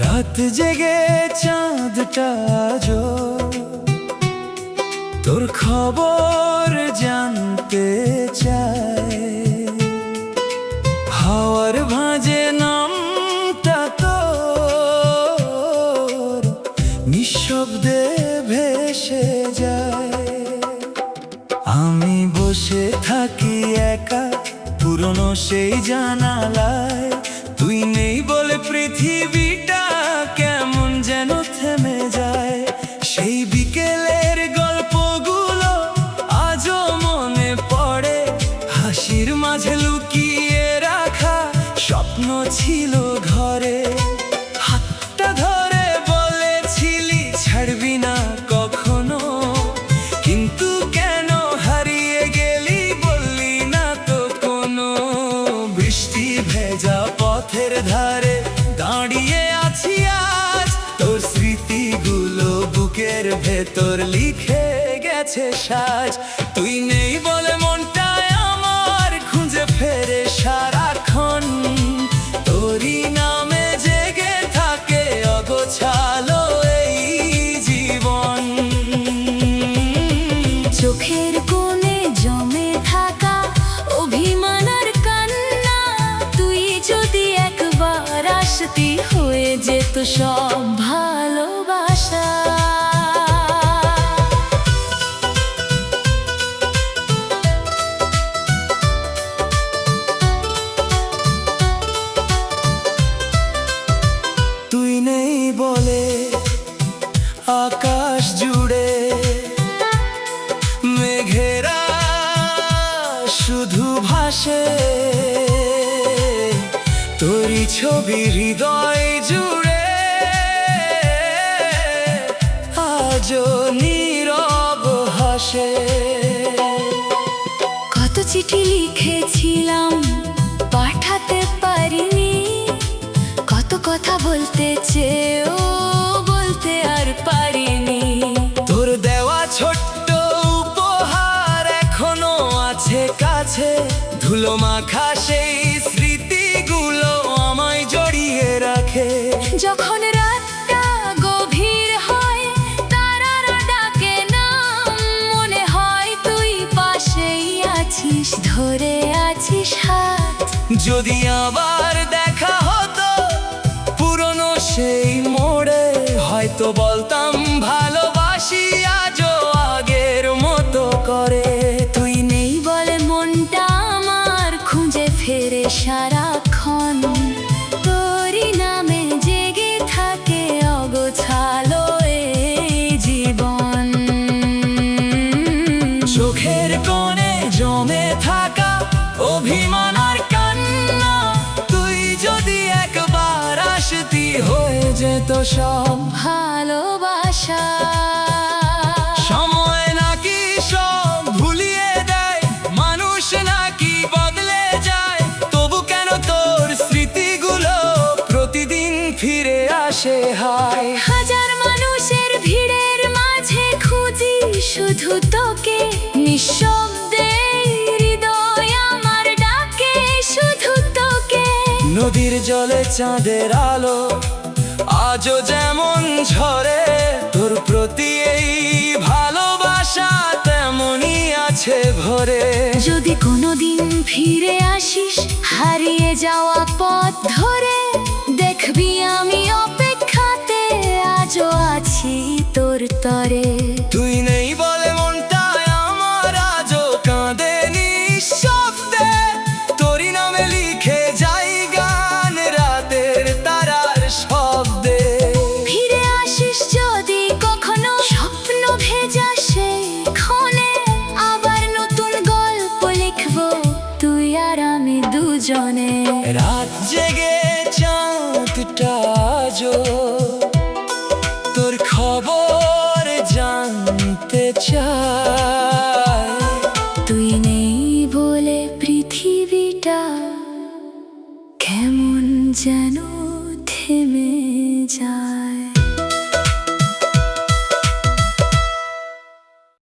রাত জেগে চাঁদটা আজো তোর খবর জানতে চায়। হাওয়ার ভাঁজে নামটা তোর নিঃশব্দে ভেসে যায়। আমি বসে থাকি একা পুরনো সেই জানালায়, তুই নেই বলে পৃথিবীটা কেমন যেন থেমে যায়। সেই বিকেলের গল্পগুলো আজও মনে পড়ে, হাসির মাঝে লুকিয়ে রাখা স্বপ্ন ছিল ঘরে। হাতটা ধরে বলেছিলি ছাড়বি না কখনো, কিন্তু কেন হারিয়ে গেলি বললি না তো কোনো। বৃষ্টি ভেজা পথের ধারে দাঁড়িয়ে আছি আজ, তোর স্মৃতিগুলো বুকের ভেতর লিখে গেছে সাজ। তুই নেই বলে মনটায় আমার খুঁজে ফেরে সারাক্ষণ, তোরই নামে জেগে থাকে অগোছালো এই জীবন। চোখের কোণে জমে থাকা অভিমান আর কান্না, তুই যদি একবার আসতি হয়ে যেত সব ভালোবাসা। তুই নেই বলে আকাশ জুড়ে মেঘেরা শুধু ভাসে, তোরই ছবি হৃদয় জুড়ে আজও নীরব হাসে। কত চিঠি লিখেছিলাম পাঠাতে পারিনি, কত কথা বলতে চেয়েও বলতে আর পারিনি। তোর দেওয়া ছোট্ট উপহার এখনো আছে কাছে, ধুলো মাখা সেই স্মৃতিগুলো আমায় জড়িয়ে রাখে। যখন রাতটা গভীর হয় তারারা ডাকে নাম, মনে হয় তুই পাশেই আছিস, ধরে আছিস হাত। যদি আবার দেখা হতো পুরনো সেই মোড়ে, হয়তো বলতাম ভালোবাসি আজও আগের মতো করে। তুই নেই বলে মনটা আমার খুঁজে ফেরে সারাক্ষণ, তোরই নামে জেগে থাকে অগোছালো এই জীবন। চোখের কোণে জমে থাকা অভিমান আর কান্না, তুই যদি একবার আসতি হয়ে যেত সব ভালোবাসা। সময় নাকি সব ভুলিয়ে দেয়, মানুষ নাকি বদলে যায়, তবু কেন তোর স্মৃতিগুলো প্রতিদিন ফিরে আসে হায়। হাজার মানুষের ভিড়ের মাঝে খুঁজি শুধু তোকে, নিঃশব্দে হৃদয় আমার ডাকে শুধু তোকে। নদীর জলে চাঁদের আলো আজও যেমন ঝরে, তোর প্রতি এই ভালোবাসা তেমনই আছে ভরে। যদি কোনোদিন ফিরে আসিস হারিয়ে যাওয়া পথ ধরে, দেখবি আমি অপেক্ষাতে আজও আছি তোর তরে। তুই নেই বলে মনটায় আমার আজও কাঁদে নিঃশব্দে, তোরই নামে লিখে যাই গান রাতের তারার শব্দে। ফিরে আসিস যদি কখনো স্বপ্ন ভেজা সেই ক্ষণে, আবার নতুন গল্প লিখবো তুই আর আমি দুজনে। রাত জেগে আজও তোর খবর জানতে চাই। তুই নেই বলে পৃথিবীটা কেমন যেন থেমে যায়।